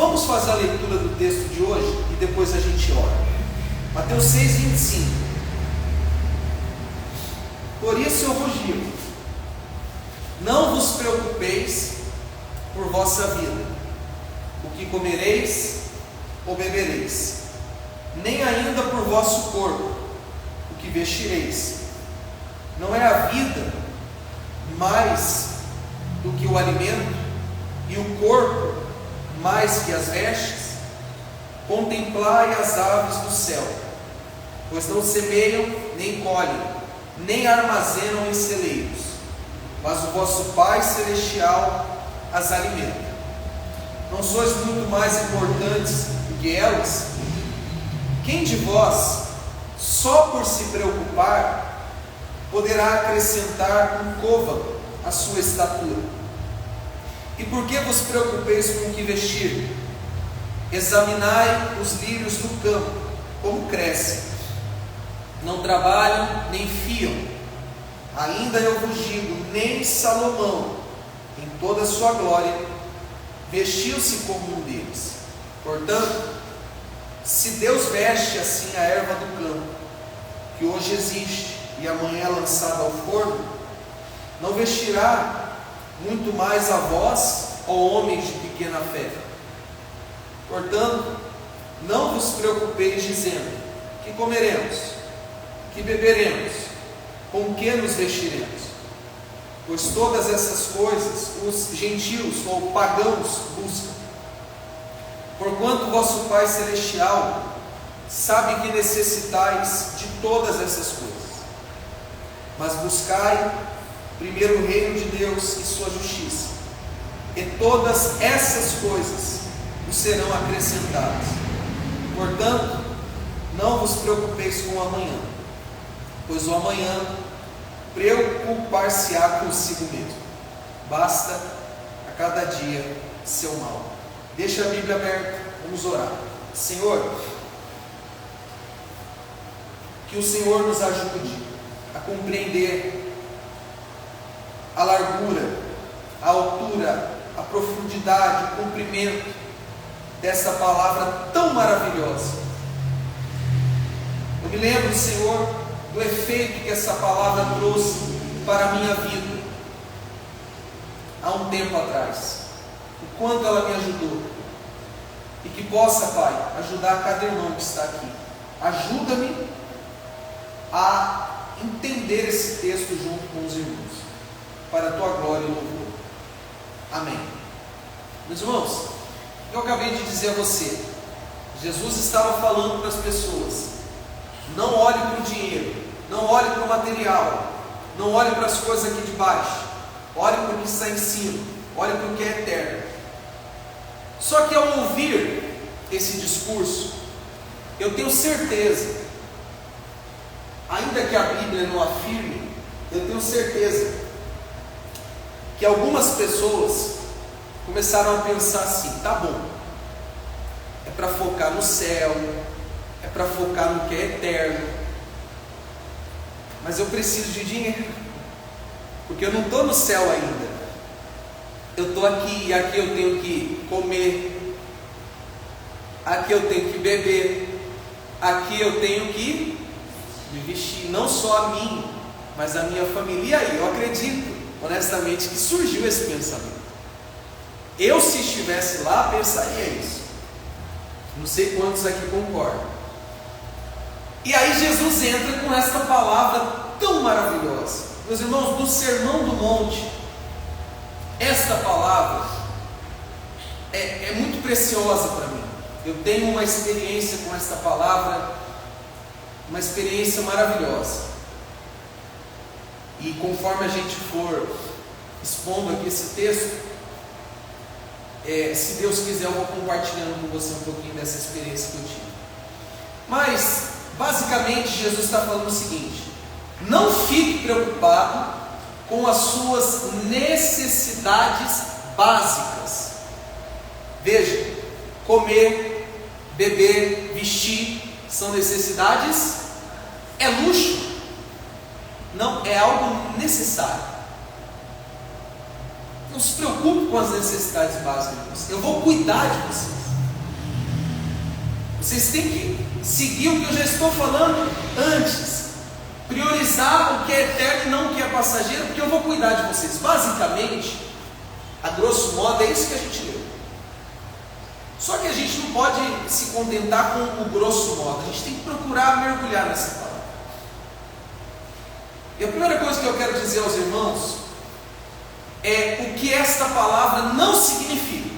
vamos fazer a leitura do texto de hoje e depois a gente ora. Mateus 6:25. Por isso eu vos digo: não vos preocupeis por vossa vida, o que comereis ou bebereis, nem ainda por vosso corpo, o que vestireis. Não é a vida mais do que o alimento, e o corpo mais que as vestes? Contemplai as aves do céu, pois não semeiam, nem colhem, nem armazenam em celeiros, mas o vosso Pai Celestial as alimenta. Não sois muito mais importantes do que elas? Quem de vós, só por se preocupar, poderá acrescentar um côvado à sua estatura? E por que vos preocupeis com o que vestir? Examinai os lírios do campo, como crescem. Não trabalham nem fiam. Ainda eu vos digo, nem Salomão, em toda a sua glória, vestiu-se como um deles. Portanto, se Deus veste assim a erva do campo, que hoje existe e amanhã é lançada ao forno, não vestirá muito mais a vós, ó homens de pequena fé? Portanto, não vos preocupeis dizendo: que comeremos, que beberemos, com que nos vestiremos? Pois todas essas coisas os gentios ou pagãos buscam. Porquanto vosso Pai Celestial sabe que necessitais de todas essas coisas. Mas buscai primeiro o reino de Deus e sua justiça, e todas essas coisas vos serão acrescentadas. Portanto, não vos preocupeis com o amanhã, pois o amanhã preocupar-se-á consigo mesmo. Basta a cada dia seu mal. Deixa a Bíblia aberta, vamos orar. Senhor, que o Senhor nos ajude a compreender a largura, a altura, a profundidade, o comprimento dessa palavra tão maravilhosa. Eu me lembro, Senhor, do efeito que essa palavra trouxe para a minha vida há um tempo atrás, o quanto ela me ajudou, e que possa, Pai, ajudar cada irmão que está aqui. Ajuda-me a entender esse texto junto com os irmãos, para a tua glória e louvor. Amém. Meus irmãos, eu acabei de dizer a você, Jesus estava falando para as pessoas: não olhe para o dinheiro, não olhe para o material, não olhe para as coisas aqui de baixo, olhe para o que está em cima, olhe para o que é eterno. Só que ao ouvir esse discurso, eu tenho certeza, ainda que a Bíblia não afirme, eu tenho certeza que algumas pessoas começaram a pensar assim: tá bom, é para focar no céu, é para focar no que é eterno, mas eu preciso de dinheiro, porque eu não estou no céu ainda, eu estou aqui, e aqui eu tenho que comer, aqui eu tenho que beber, aqui eu tenho que me vestir, não só a mim, mas a minha família. E aí, eu acredito honestamente que surgiu esse pensamento. Eu, se estivesse lá, pensaria isso. Não sei quantos aqui concordam. E aí Jesus entra com esta palavra tão maravilhosa. Meus irmãos, do Sermão do Monte, esta palavra é muito preciosa para mim. Eu tenho uma experiência com esta palavra, uma experiência maravilhosa. E conforme a gente for expondo aqui esse texto, se Deus quiser, eu vou compartilhando com você um pouquinho dessa experiência que eu tive. Mas, basicamente, Jesus está falando o seguinte: não fique preocupado com as suas necessidades básicas. Veja, comer, beber, vestir, são necessidades? É luxo? Não, é algo necessário. Não se preocupe com as necessidades básicas. Eu vou cuidar de vocês. Vocês têm que seguir o que eu já estou falando antes. Priorizar o que é eterno e não o que é passageiro, porque eu vou cuidar de vocês. Basicamente, a grosso modo, é isso que a gente leu. Só que a gente não pode se contentar com o grosso modo. A gente tem que procurar mergulhar nessa palavra. E a primeira coisa que eu quero dizer aos irmãos é o que esta palavra não significa.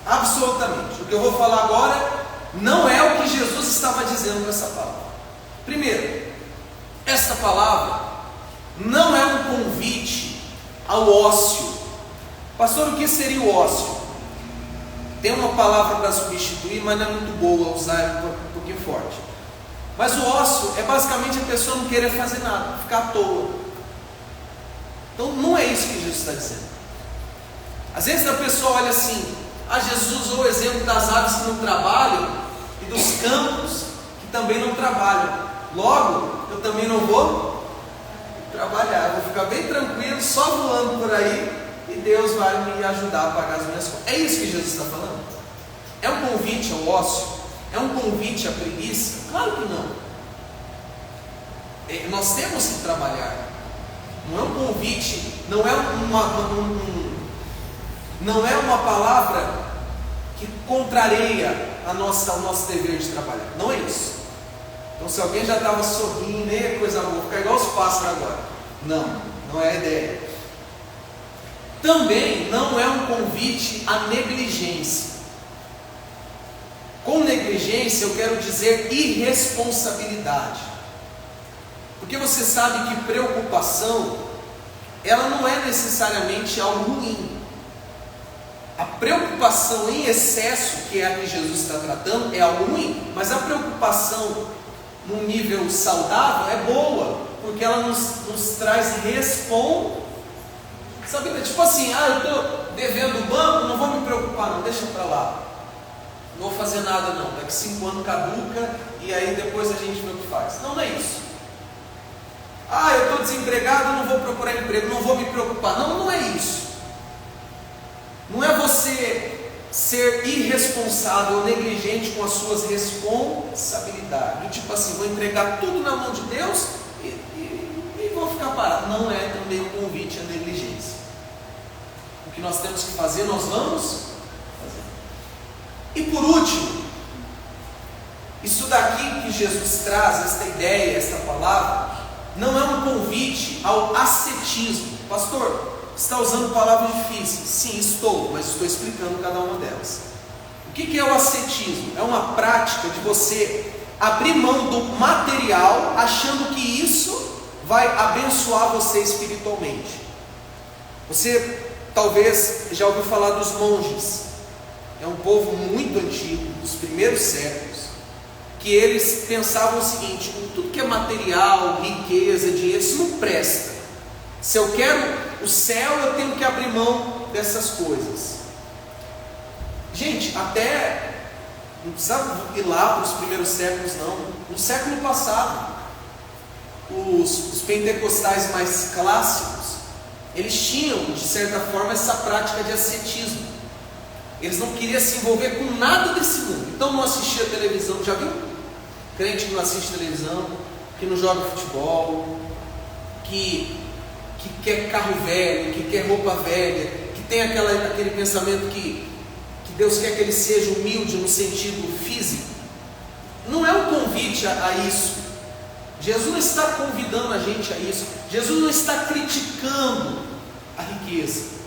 Absolutamente. O que eu vou falar agora não é o que Jesus estava dizendo com essa palavra. Primeiro, esta palavra não é um convite ao ócio. Pastor, o que seria o ócio? Tem uma palavra para substituir, mas não é muito boa usar, é um pouquinho forte. Mas o ócio é basicamente a pessoa não querer fazer nada, ficar à toa. Então não é isso que Jesus está dizendo. Às vezes a pessoa olha assim: Jesus usou o exemplo das aves que não trabalham e dos campos que também não trabalham. Logo, eu também não vou trabalhar, vou ficar bem tranquilo, só voando por aí, e Deus vai me ajudar a pagar as minhas contas. É isso que Jesus está falando? É um convite ao ócio? É um convite à preguiça? Claro que não. Nós temos que trabalhar. Não é um convite, não é uma palavra que contraria o nosso dever de trabalhar. Não é isso. Então, se alguém já estava sorrindo, coisa boa, ficar igual os pássaros agora. Não é a ideia. Também não é um convite à negligência. Com negligência eu quero dizer irresponsabilidade. Porque você sabe que preocupação, ela não é necessariamente algo ruim. A preocupação em excesso, que é a que Jesus está tratando, é algo ruim. Mas a preocupação num nível saudável é boa, porque ela nos traz responsabilidade. Tipo assim, eu estou devendo o banco, não vou me preocupar não, deixa para lá. Não vou fazer nada não, daqui 5 anos caduca e aí depois a gente vê o que faz. Não é isso. Eu estou desempregado, não vou procurar emprego, não vou me preocupar. Não é isso. Não é você ser irresponsável, negligente com as suas responsabilidades. Tipo assim, vou entregar tudo na mão de Deus e vou ficar parado. Não é também um convite à negligência. O que nós temos que fazer, nós vamos fazer. E por último, isso daqui que Jesus traz, esta ideia, esta palavra, não é um convite ao ascetismo. Pastor, você está usando palavras difíceis. Sim, estou, mas estou explicando cada uma delas. O que é o ascetismo? É uma prática de você abrir mão do material, achando que isso vai abençoar você espiritualmente. Você talvez já ouviu falar dos monges. É um povo muito antigo, dos primeiros séculos, que eles pensavam o seguinte: tudo que é material, riqueza, dinheiro, isso não presta. Se eu quero o céu, eu tenho que abrir mão dessas coisas. Gente, até não precisa ir lá para os primeiros séculos não. No século passado, os pentecostais mais clássicos, eles tinham, de certa forma, essa prática de ascetismo. Eles não queriam se envolver com nada desse mundo. Então não assistia televisão. Já viu? Crente que não assiste televisão, que não joga futebol, que quer carro velho, que quer roupa velha, que tem aquele pensamento que Deus quer que ele seja humilde no sentido físico. Não é um convite a isso. Jesus não está convidando a gente a isso. Jesus não está criticando a riqueza.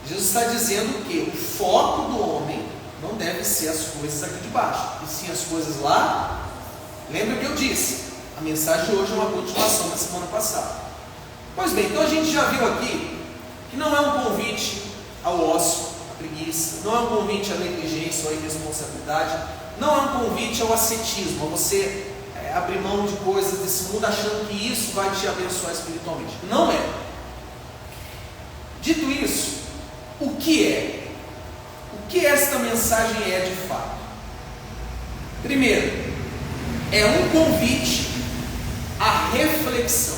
Jesus está dizendo que o foco do homem não deve ser as coisas aqui de baixo, e sim as coisas lá. Lembra o que eu disse? A mensagem de hoje é uma continuação da semana passada. Pois bem, então a gente já viu aqui que não é um convite ao ócio, à preguiça, não é um convite à negligência ou à irresponsabilidade, não é um convite ao ascetismo, a você abrir mão de coisas desse mundo achando que isso vai te abençoar espiritualmente. Não é. Dito isso, o que é? O que esta mensagem é de fato? Primeiro, é um convite à reflexão.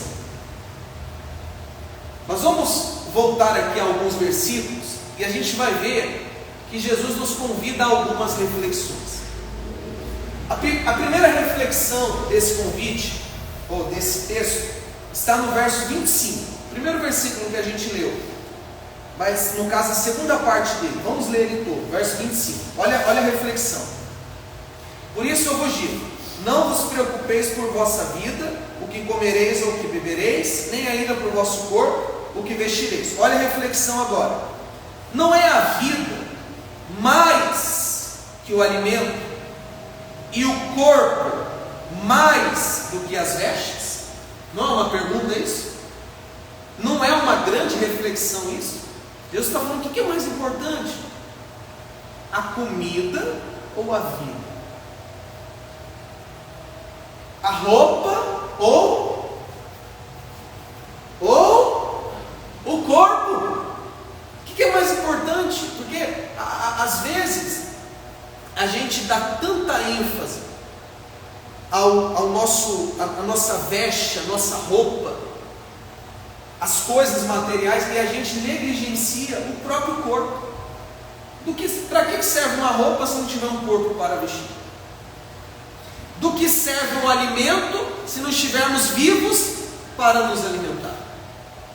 Nós vamos voltar aqui a alguns versículos e a gente vai ver que Jesus nos convida a algumas reflexões. A primeira reflexão desse convite, ou desse texto, está no verso 25, primeiro versículo que a gente leu, mas no caso a segunda parte dele. Vamos ler ele todo, verso 25. Olha a reflexão. Por isso eu vos digo: não vos preocupeis por vossa vida, o que comereis ou o que bebereis, nem ainda por vosso corpo, o que vestireis. Olha a reflexão agora. Não é a vida mais que o alimento, e o corpo mais do que as vestes? Não é uma pergunta isso? Não é uma grande reflexão isso? Deus está falando: o que é mais importante? A comida ou a vida? A roupa ou o corpo? O que é mais importante? Porque às vezes a gente dá tanta ênfase a nossa veste, a nossa roupa, as coisas materiais, e a gente negligencia o próprio corpo. Para que serve uma roupa se não tiver um corpo para vestir? Do que serve um alimento se não estivermos vivos para nos alimentar?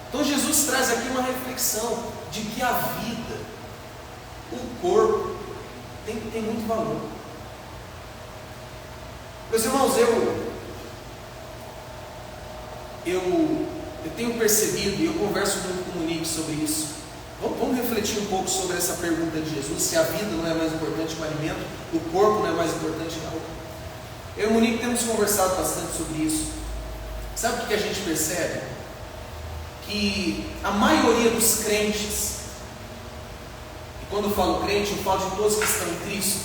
Então Jesus traz aqui uma reflexão de que a vida, o corpo, tem muito valor. Meus irmãos, eu tenho percebido, e eu converso muito com o Monique sobre isso. Vamos refletir um pouco sobre essa pergunta de Jesus: se a vida não é mais importante que o alimento, o corpo não é mais importante que a roupa. Eu e o Monique temos conversado bastante sobre isso. Sabe o que a gente percebe? Que a maioria dos crentes, e quando eu falo crente, eu falo de todos que estão em Cristo,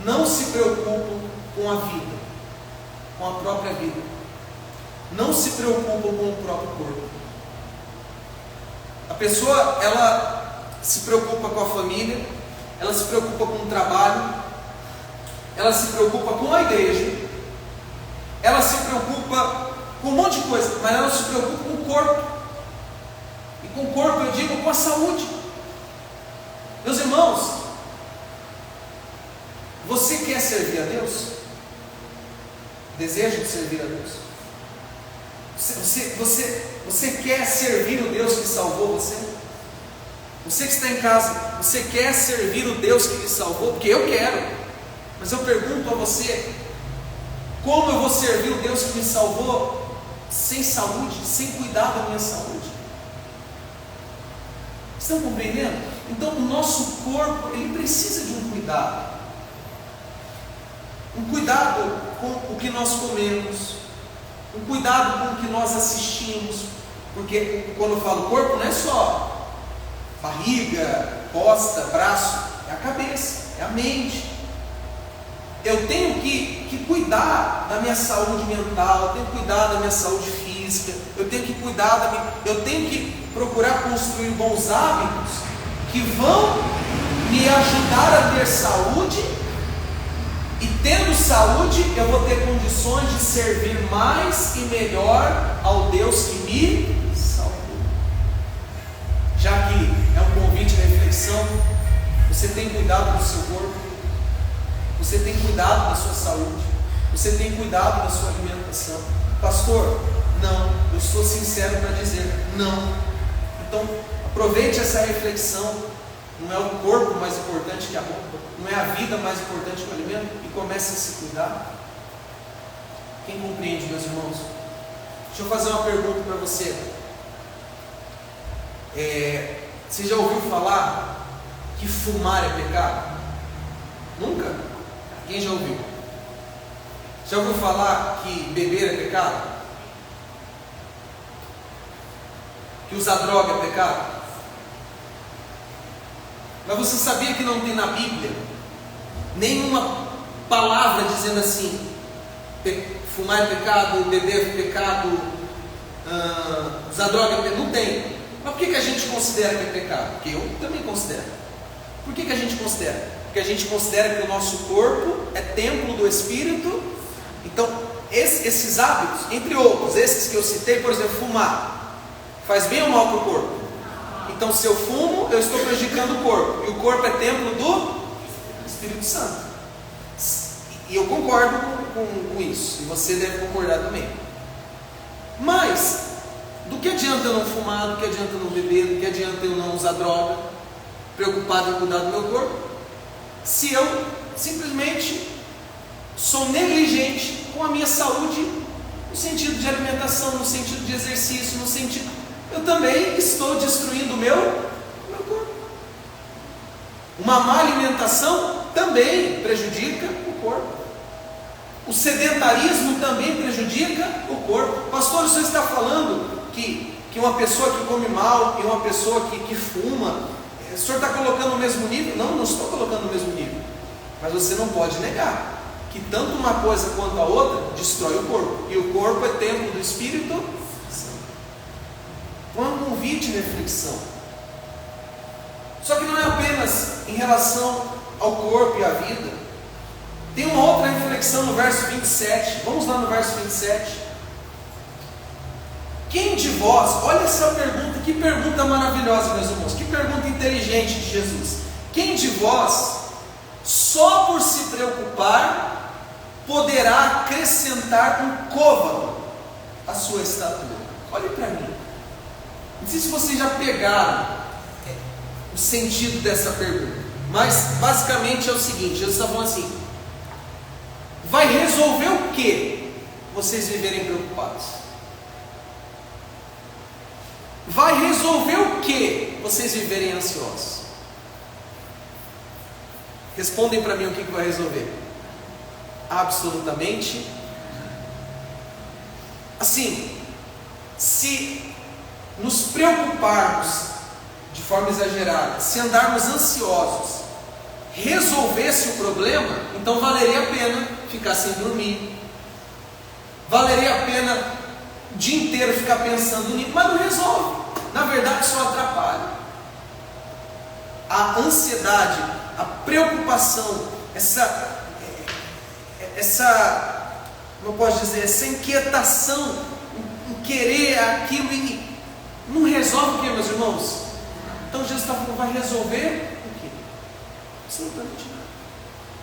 não se preocupam com a vida, com a própria vida. Não se preocupam com o próprio corpo. A pessoa, ela se preocupa com a família, ela se preocupa com o trabalho, ela se preocupa com a igreja, ela se preocupa com um monte de coisa, mas ela se preocupa com o corpo. E com o corpo eu digo com a saúde. Meus irmãos, você quer servir a Deus? Deseja servir a Deus? Você quer servir o Deus que salvou você? Você que está em casa, você quer servir o Deus que lhe salvou? Porque eu quero. Mas eu pergunto a você: como eu vou servir o Deus que me salvou sem saúde, sem cuidar da minha saúde? Estão compreendendo? Então o nosso corpo, ele precisa de um cuidado. Um cuidado com o que nós comemos, um cuidado com o que nós assistimos, porque quando eu falo corpo, não é só barriga, costa, braço, é a cabeça, é a mente. Eu tenho que cuidar da minha saúde mental, eu tenho que cuidar da minha saúde física, eu tenho que cuidar eu tenho que procurar construir bons hábitos que vão me ajudar a ter saúde, e tendo saúde eu vou ter condições de servir mais e melhor ao Deus que me salvou. Já que é um convite à reflexão, você tem cuidado do seu corpo? Você tem cuidado da sua saúde? Você tem cuidado da sua alimentação? Pastor, não. Eu sou sincero para dizer não. Então, aproveite essa reflexão. Não é o corpo mais importante que a roupa, não é a vida mais importante que o alimento, e comece a se cuidar. Quem compreende, meus irmãos? Deixa eu fazer uma pergunta para você. Você já ouviu falar que fumar é pecado? Nunca? Quem já ouviu? Já ouviu falar que beber é pecado? Que usar droga é pecado? Mas você sabia que não tem na Bíblia nenhuma palavra dizendo assim: fumar é pecado, beber é pecado, usar droga é pecado? Não tem. Mas por que a gente considera que é pecado? Porque eu também considero. Por que a gente considera? Porque a gente considera que o nosso corpo é templo do Espírito. Então, esses hábitos, entre outros, esses que eu citei, por exemplo, fumar, faz bem ou mal para o corpo? Então, se eu fumo, eu estou prejudicando o corpo, e o corpo é templo do Espírito Santo. E eu concordo com isso, e você deve concordar também. Mas, do que adianta eu não fumar, do que adianta eu não beber, do que adianta eu não usar droga, preocupado em cuidar do meu corpo, se eu simplesmente sou negligente com a minha saúde, no sentido de alimentação, no sentido de exercício, no sentido... Eu também estou destruindo o meu corpo. Uma má alimentação também prejudica o corpo. O sedentarismo também prejudica o corpo. Pastor, o senhor está falando que uma pessoa que come mal e uma pessoa que fuma, o senhor está colocando no mesmo nível? Não, não estou colocando no mesmo nível. Mas você não pode negar que tanto uma coisa quanto a outra destrói o corpo. E o corpo é templo do Espírito Santo. Uma convite de reflexão. Só que não é apenas em relação ao corpo e à vida. Tem uma outra reflexão no verso 27. Vamos lá no verso 27. Quem de vós, olha essa pergunta, que pergunta maravilhosa, meus irmãos, que pergunta inteligente de Jesus. Quem de vós, só por se preocupar, poderá acrescentar um côvado à sua estatura? Olhe para mim. Não sei se vocês já pegaram o sentido dessa pergunta, mas basicamente é o seguinte: Jesus está falando assim: vai resolver o que vocês viverem preocupados? Vai resolver o que vocês viverem ansiosos? Respondem para mim o que vai resolver. Absolutamente. Assim, se nos preocuparmos de forma exagerada, se andarmos ansiosos, resolvesse o problema, então valeria a pena ficar sem dormir, valeria a pena o dia inteiro ficar pensando nisso, mas não resolve. Na verdade, só atrapalha. A ansiedade, a preocupação, como eu posso dizer, essa inquietação em querer aquilo, e não resolve o que, meus irmãos? Então Jesus está falando, vai resolver o quê? Absolutamente nada.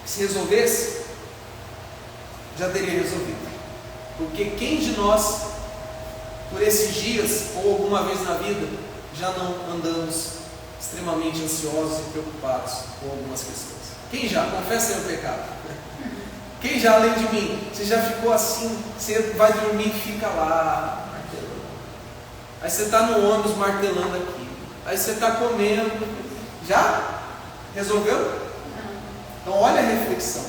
Se resolvesse, já teria resolvido. Porque quem de nós, por esses dias, ou alguma vez na vida, já não andamos extremamente ansiosos e preocupados com algumas questões? Quem já? Confessa aí o pecado. Quem já, além de mim, você já ficou assim, você vai dormir e fica lá, martelando. Aí você está no ônibus martelando aqui. Aí você está comendo. Já? Resolveu? Então olha a reflexão.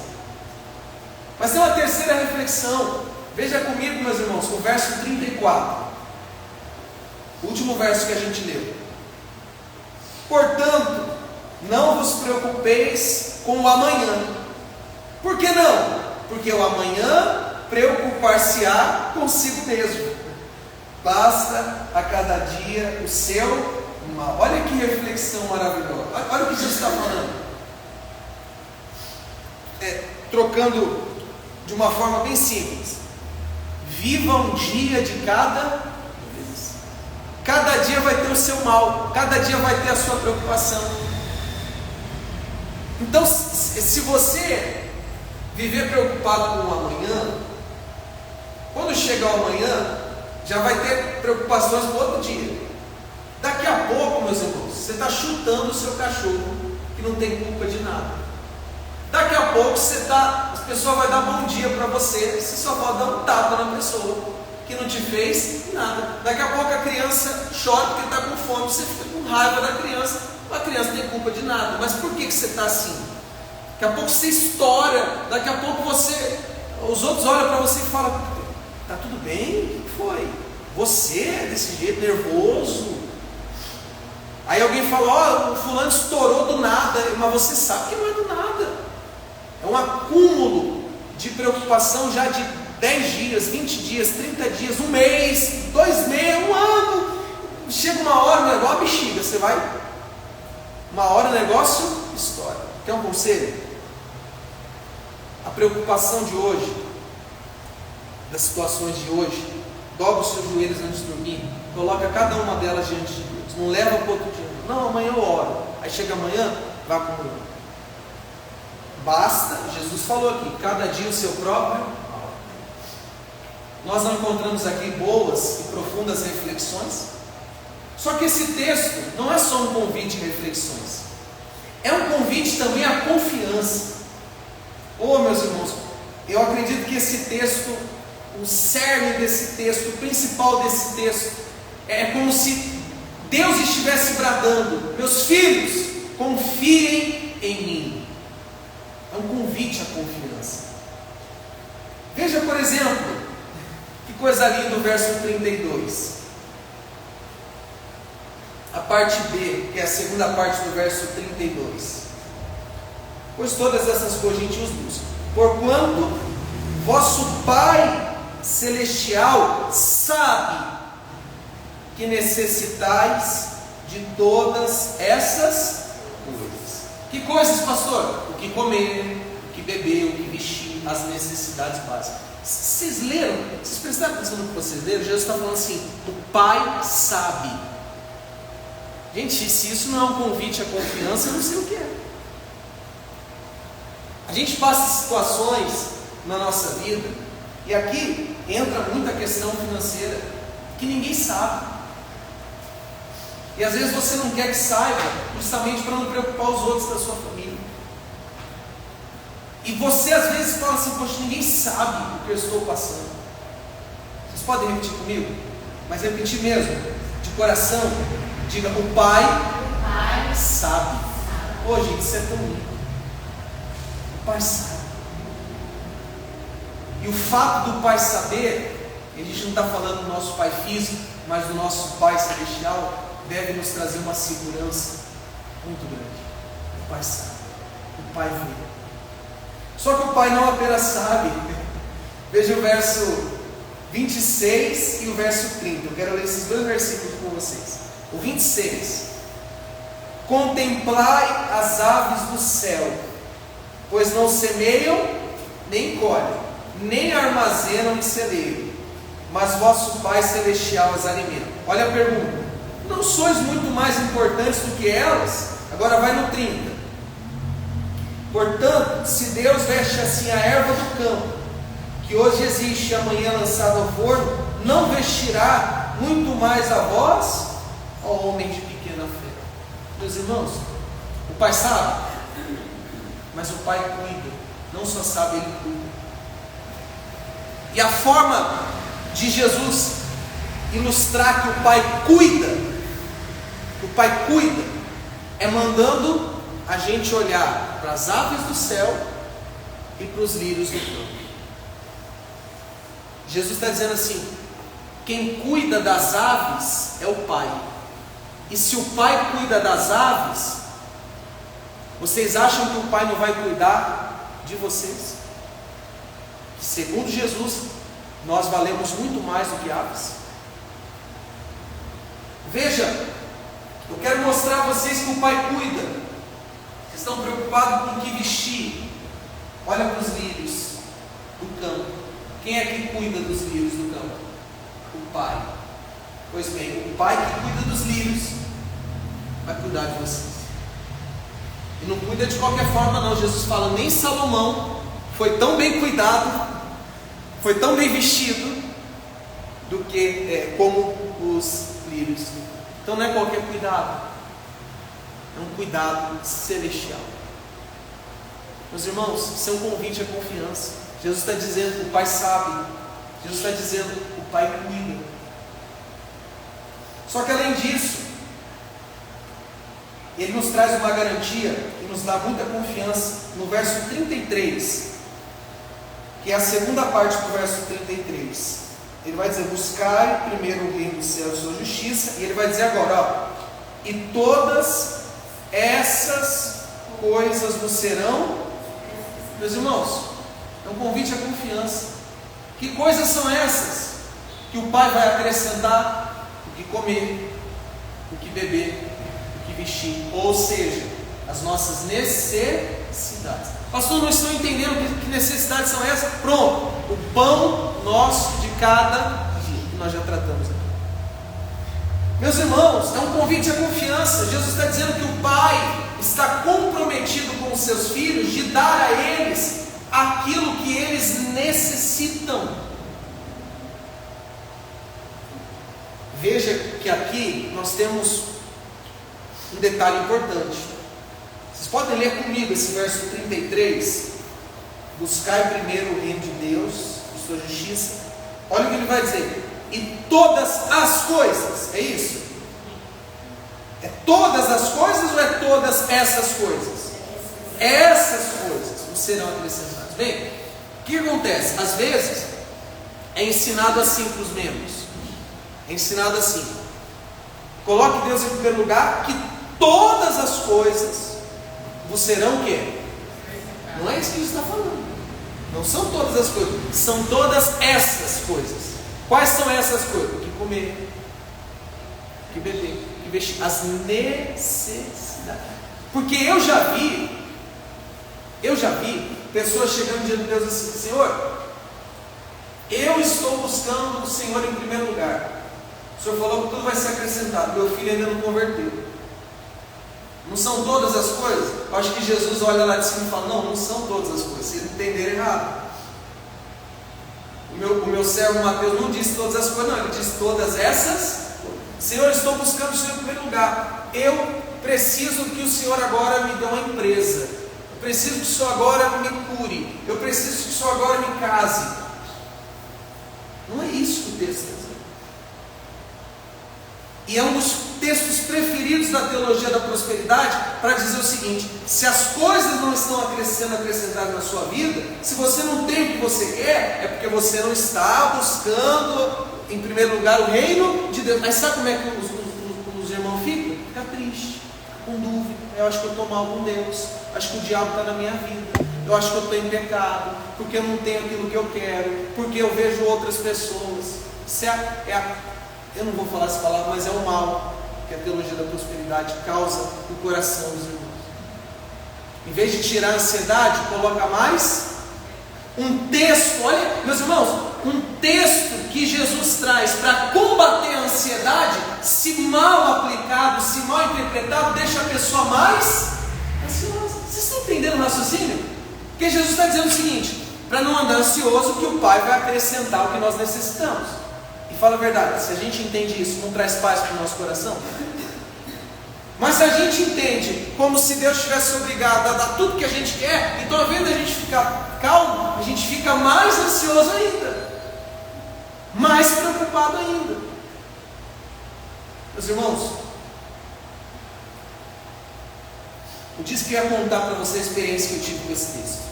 Mas tem uma terceira reflexão. Veja comigo, meus irmãos, o verso 34. O último verso que a gente leu. Portanto, não vos preocupeis com o amanhã. Por que não? Porque o amanhã preocupar-se-á consigo mesmo. Basta a cada dia o seu mal. Olha que reflexão maravilhosa. Olha o que Jesus está falando. Trocando de uma forma bem simples. Viva um dia de cada vez. Cada dia vai ter o seu mal. Cada dia vai ter a sua preocupação. Então, se você viver preocupado com o amanhã, quando chegar o amanhã, já vai ter preocupações para outro dia. Daqui a pouco, meus irmãos, você está chutando o seu cachorro, que não tem culpa de nada. Daqui a pouco as pessoas vão dar bom dia para você só vai dar um tapa na pessoa, que não te fez nada. Daqui a pouco a criança chora porque está com fome, você fica com raiva da criança, a criança não tem culpa de nada. Mas por que você está assim? Daqui a pouco você estoura, daqui a pouco os outros olham para você e falam: está tudo bem? O que foi? Você é desse jeito, nervoso? Aí alguém fala: o fulano estourou do nada, mas você sabe que não é do nada. É um acúmulo de preocupação já de 10 dias, 20 dias, 30 dias, um mês, 2 meses, um ano. Chega uma hora, o negócio bexiga, você vai, uma hora o negócio estoura. Quer um conselho? A preocupação de hoje, das situações de hoje, dobra os seus joelhos antes de dormir, coloca cada uma delas diante de Deus, não leva para outro dia. Não, amanhã eu oro. Aí chega amanhã, vai acumulando. basta, Jesus falou aqui, cada dia o seu próprio. Nós não encontramos aqui boas e profundas reflexões. Só que esse texto não é só um convite a reflexões, é um convite também à confiança. Meus irmãos, eu acredito que esse texto, o cerne desse texto, o principal desse texto, é como se Deus estivesse bradando: meus filhos, confiem em mim. É um convite à confiança. Veja, por exemplo, que coisa linda o verso 32. A parte B, que é a segunda parte do verso 32. Pois todas essas coisas a gente os busca. Porquanto vosso Pai Celestial sabe que necessitais de todas essas coisas. Que coisas, pastor? O que comer, o que beber, o que vestir, as necessidades básicas. Vocês leram? Vocês prestaram atenção no que vocês leram? Jesus está falando assim: o Pai sabe. Gente, se isso não é um convite à confiança, eu não sei o que é. A gente passa situações na nossa vida, e aqui entra muita questão financeira que ninguém sabe. E às vezes você não quer que saiba, justamente para não preocupar os outros da sua família. E você às vezes fala assim: poxa, ninguém sabe o que eu estou passando. Vocês podem repetir comigo? Mas repetir mesmo, de coração. Diga: o Pai sabe. Gente, isso é tão lindo. O Pai sabe. E o fato do Pai saber, a gente não está falando do nosso Pai físico, mas do nosso Pai celestial, deve nos trazer uma segurança muito grande. O Pai sabe. O Pai vê. Só que o Pai não apenas sabe. Veja o verso 26 e o verso 30. Eu quero ler esses dois versículos com vocês. O 26: contemplai as aves do céu, pois não semeiam, nem colhem, nem armazenam em celeiro, mas vosso Pai Celestial as alimenta. Olha a pergunta: não sois muito mais importantes do que elas? Agora vai no 30. Portanto, se Deus veste assim a erva do campo, que hoje existe e amanhã lançada ao forno, não vestirá muito mais a vós, ó homem de pequena fé? Meus irmãos, o Pai sabe, mas o Pai cuida. Não só sabe, Ele cuida. E a forma de Jesus ilustrar que o Pai cuida, é mandando a gente olhar para as aves do céu e para os lírios do campo. Jesus está dizendo assim: quem cuida das aves é o Pai. E se o Pai cuida das aves, vocês acham que o Pai não vai cuidar de vocês? Segundo Jesus, nós valemos muito mais do que aves. Veja, eu quero mostrar a vocês que o Pai cuida. Vocês estão preocupados com o que vestir? Olha para os lírios do campo. Quem é que cuida dos lírios do campo? O Pai. Pois bem, o Pai que cuida dos lírios vai cuidar de vocês. E não cuida de qualquer forma não. Jesus fala: nem Salomão foi tão bem cuidado, foi tão bem vestido do que como os lírios. Então não é qualquer cuidado, é um cuidado celestial. Meus irmãos, isso é um convite à confiança. Jesus está dizendo: o Pai sabe. Jesus está dizendo: o Pai cuida. Só que além disso, Ele nos traz uma garantia e nos dá muita confiança no verso 33, que é a segunda parte do verso 33. Ele vai dizer: buscai primeiro o reino do céu e sua justiça. E ele vai dizer agora, e todas essas coisas vos serão. Meus irmãos, é um convite à confiança. Que coisas são essas que o Pai vai acrescentar? O que comer, o que beber, o que vestir, ou seja, as nossas necessidades. Pastor, não estou entendendo que necessidades são essas? Pronto, o pão nosso de cada dia, que nós já tratamos aqui. Meus irmãos, é um convite à confiança. Jesus está dizendo que o Pai está comprometido com os seus filhos de dar a necessitam. Veja que aqui nós temos um detalhe importante. Vocês podem ler comigo esse verso 33. Buscai primeiro o reino de Deus e sua justiça. Olha o que ele vai dizer. E todas as coisas, é isso? É todas as coisas ou é todas essas coisas? Essas coisas não serão acrescentadas. Bem, o que acontece? Às vezes é ensinado assim para os membros. É ensinado assim: coloque Deus em primeiro lugar, que todas as coisas vos serão o quê? Não é isso que ele está falando. Não são todas as coisas, são todas essas coisas. Quais são essas coisas? O que comer, o que beber, o que vestir, as necessidades. Porque eu já vi pessoas chegando diante de Deus assim: Senhor, eu estou buscando o Senhor em primeiro lugar. O Senhor falou que tudo vai ser acrescentado. Meu filho ainda não converteu. Não são todas as coisas? Eu acho que Jesus olha lá de cima e fala: não, não são todas as coisas. Vocês entenderam errado. O meu servo Mateus não disse todas as coisas, não. Ele disse todas essas. Senhor, estou buscando o Senhor em primeiro lugar. Eu preciso que o Senhor agora me dê uma empresa. Eu preciso que o Senhor agora me cure. Eu preciso que o Senhor agora me case. Não é isso que o texto está dizendo. E é um dos textos preferidos da teologia da prosperidade para dizer o seguinte: se as coisas não estão sendo acrescentadas na sua vida, se você não tem o que você quer, é porque você não está buscando em primeiro lugar o reino de Deus. Mas sabe como é que os irmãos ficam? Fica triste, fica com dúvida. Eu acho que eu estou mal com Deus, acho que o diabo está na minha vida, eu acho que eu estou em pecado, porque eu não tenho aquilo que eu quero, porque eu vejo outras pessoas. Isso eu não vou falar essa palavra, mas é o mal que a teologia da prosperidade causa no coração dos irmãos. Em vez de tirar a ansiedade, coloca mais um texto. Olha, meus irmãos, um texto que Jesus traz para combater a ansiedade, se mal aplicado, se mal interpretado, deixa a pessoa mais ansiosa. Vocês estão entendendo o raciocínio? Porque Jesus está dizendo o seguinte: para não andar ansioso, que o Pai vai acrescentar o que nós necessitamos. E fala a verdade, se a gente entende isso, não traz paz para o nosso coração? Mas se a gente entende como se Deus estivesse obrigado a dar tudo que a gente quer, então ao invés de a gente ficar calmo, a gente fica mais ansioso ainda, mais preocupado ainda. Meus irmãos, eu disse que ia contar para você a experiência que eu tive com esse texto.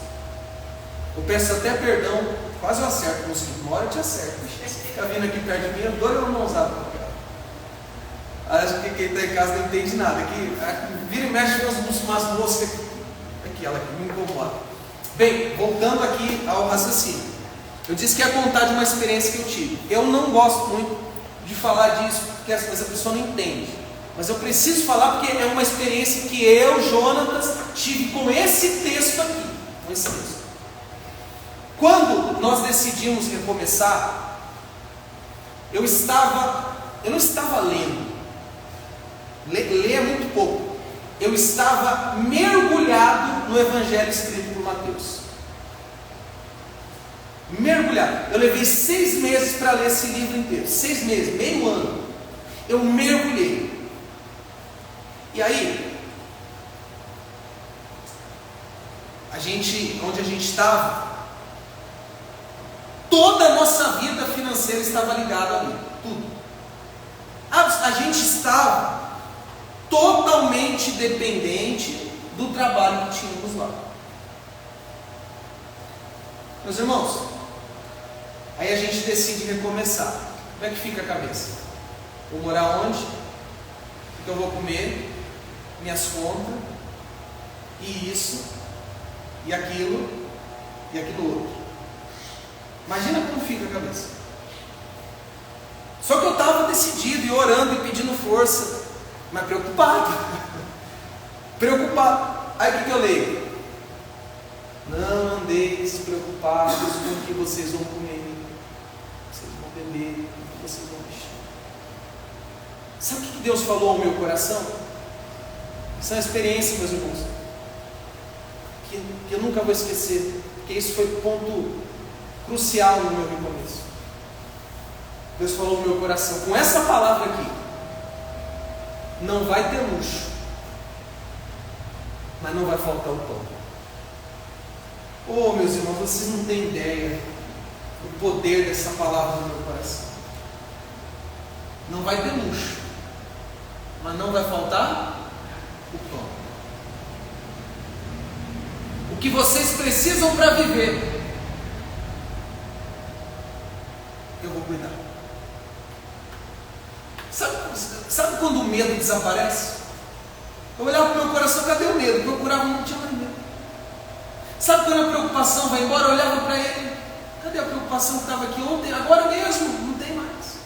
Eu peço até perdão, quase eu acerto, uma hora eu te acerto. Fica vindo aqui perto de mim, eu dou uma mãozada para cá. Acho que quem está em casa não entende nada. Aqui, vira e mexe, vê umas moscas aqui, ela aqui me incomoda. Bem, voltando aqui ao raciocínio. Eu disse que ia contar de uma experiência que eu tive. Eu não gosto muito de falar disso, porque essa pessoa não entende. Mas eu preciso falar porque é uma experiência que eu, Jonatas, tive com esse texto aqui. Com esse texto. Quando nós decidimos recomeçar, eu não estava lendo. Ler é muito pouco. Eu estava mergulhado no Evangelho escrito por Mateus. Mergulhado. Eu levei 6 meses para ler esse livro inteiro. 6 meses, meio ano. Eu mergulhei. E aí, onde a gente estava, toda a nossa vida financeira estava ligada ali, tudo. A gente estava totalmente dependente do trabalho que tínhamos lá. Meus irmãos, aí a gente decide recomeçar. Como é que fica a cabeça? Vou morar onde? O que eu vou comer? Minhas contas? E isso? E aquilo? E aquilo outro? Imagina como fica a cabeça. Só que eu estava decidido e orando e pedindo força, mas preocupado. Preocupado. Aí o que eu leio? Não andeis preocupados com o que vocês vão comer, vocês vão beber, o que vocês vão vestir. Sabe o que Deus falou ao meu coração? Isso é uma experiência, meus irmãos, que eu nunca vou esquecer, porque isso foi ponto crucial no meu recomeço. Deus falou no meu coração, com essa palavra aqui, não vai ter luxo, mas não vai faltar o pão. Oh, meus irmãos, vocês não têm ideia do poder dessa palavra no meu coração. Não vai ter luxo, mas não vai faltar o pão. O que vocês precisam para viver, eu vou cuidar. Sabe quando o medo desaparece? Eu olhava para o meu coração, cadê o medo? Procurava, não tinha mais medo. Sabe quando a preocupação vai embora? Eu olhava para ele, cadê a preocupação que estava aqui ontem? Agora mesmo, não tem mais.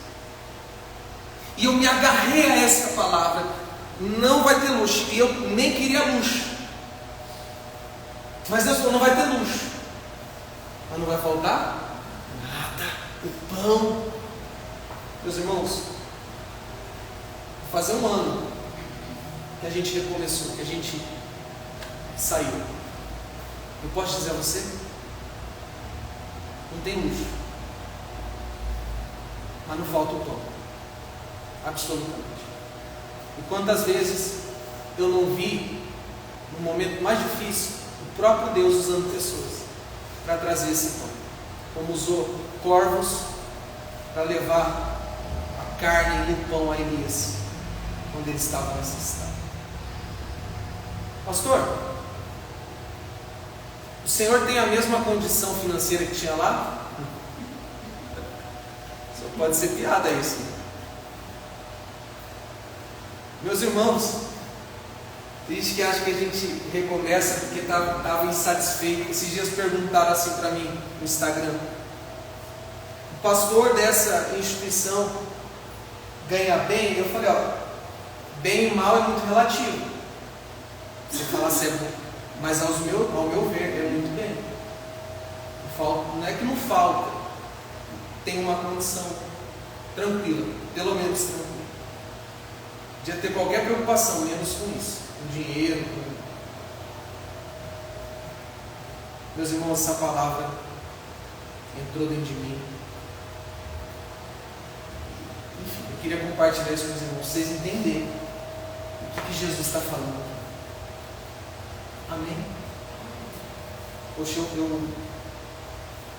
E eu me agarrei a essa palavra, não vai ter luxo. E eu nem queria luxo. Mas Deus falou, não vai ter luxo, mas não vai faltar nada. O pão. Meus irmãos, fazer um ano que a gente recomeçou, que a gente saiu. Eu posso dizer a você, não tem luxo, mas não falta o pão, absolutamente. E quantas vezes eu não vi, no momento mais difícil, o próprio Deus usando pessoas para trazer esse pão, como usou corvos para levar a carne e o pão a Elias, quando ele estava necessitado. Pastor, o senhor tem a mesma condição financeira que tinha lá? Só pode ser piada isso. Meus irmãos, tem gente que acha que a gente recomeça porque estava insatisfeito. Esses dias perguntaram assim para mim no Instagram: o pastor dessa instituição ganha bem? Eu falei, bem e mal é muito relativo. Você fala assim, mas ao meu ver, é muito bem. Não é que não falta, tem uma condição tranquila, pelo menos tranquila. De ter qualquer preocupação, menos com isso, com dinheiro, Meus irmãos, essa palavra entrou dentro de mim. Enfim, eu queria compartilhar isso com os irmãos, vocês entenderem o que Jesus está falando. Amém? Poxa, eu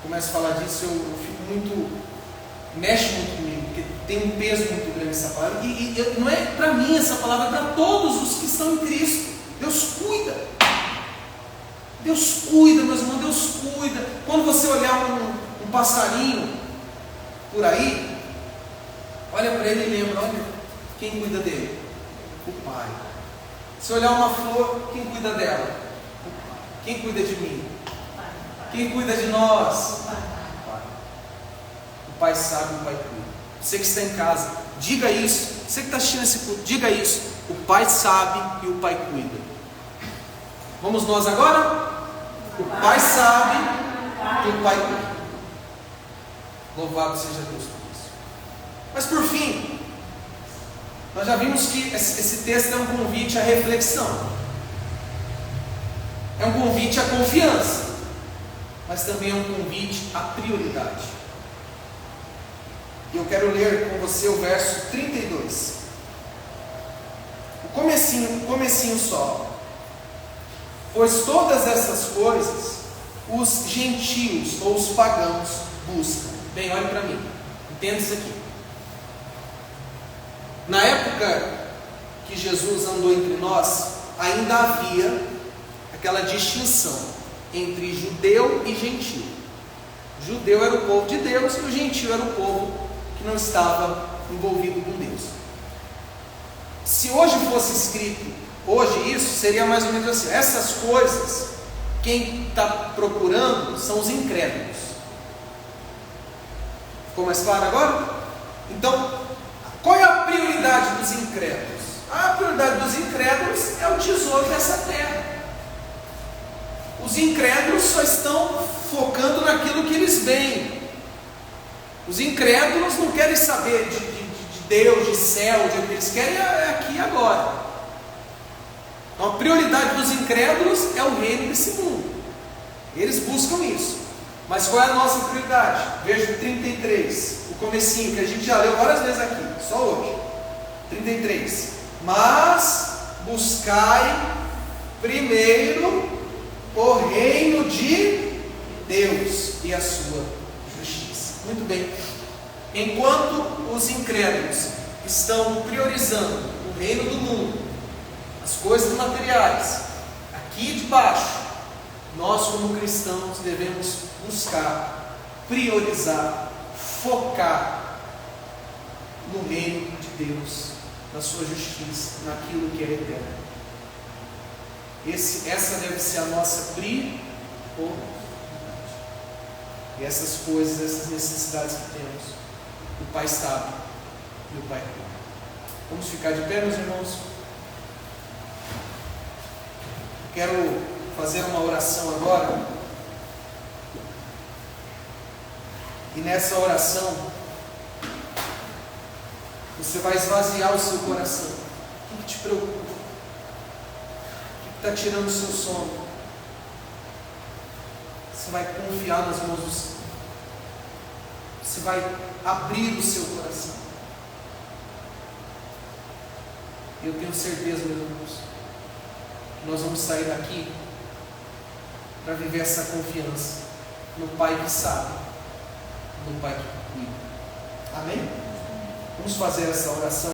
começo a falar disso, eu fico muito, mexe muito comigo, porque tem um peso muito grande essa palavra, e não é para mim essa palavra, é para todos os que estão em Cristo. Deus cuida, meus irmãos, Deus cuida. Quando você olhar um passarinho por aí, olha para ele e lembra, olha, quem cuida dele? O Pai. Se olhar uma flor, quem cuida dela? O Pai. Quem cuida de mim? Quem cuida de nós? O Pai. O Pai sabe, o Pai cuida. Você que está em casa, diga isso. Você que está assistindo esse culto, diga isso. O Pai sabe e o Pai cuida. Vamos nós agora? O Pai sabe e o Pai cuida. Louvado seja Deus por isso. Mas por fim, nós já vimos que esse texto é um convite à reflexão, é um convite à confiança, mas também é um convite à prioridade. E eu quero ler com você o verso 32, o comecinho só. Pois todas essas coisas os gentios ou os pagãos buscam. Bem, olhe para mim, entenda isso aqui. Na época que Jesus andou entre nós, ainda havia aquela distinção entre judeu e gentio. O judeu era o povo de Deus e o gentio era o povo que não estava envolvido com Deus. Se hoje fosse escrito, hoje isso seria mais ou menos assim: essas coisas, quem está procurando são os incrédulos. Ficou mais claro agora? Então, qual é a prioridade dos incrédulos? A prioridade dos incrédulos é o tesouro dessa terra. Os incrédulos só estão focando naquilo que eles veem. Os incrédulos não querem saber de Deus, de céu, de o que eles querem é aqui e agora. Então a prioridade dos incrédulos é o reino desse mundo. Eles buscam isso. Mas qual é a nossa prioridade? Veja o 33, o comecinho, que a gente já leu várias vezes aqui, só hoje. 33. Mas buscai primeiro o reino de Deus e a sua justiça. Muito bem. Enquanto os incrédulos estão priorizando o reino do mundo, as coisas materiais, aqui de baixo, nós como cristãos devemos buscar, priorizar, focar no reino de Deus, na sua justiça, naquilo que é eterno. Essa deve ser a nossa prioridade. E essas coisas, essas necessidades que temos, o Pai sabe e o Pai cuida. Vamos ficar de pé, meus irmãos? Quero fazer uma oração agora. E nessa oração, você vai esvaziar o seu coração. O que te preocupa? O que está tirando o seu sono? Você vai confiar nas mãos do Senhor. Você vai abrir o seu coração. Eu tenho certeza, meus irmãos, que nós vamos sair daqui para viver essa confiança no Pai que sabe, no Pai que cuida. Amém? Vamos fazer essa oração.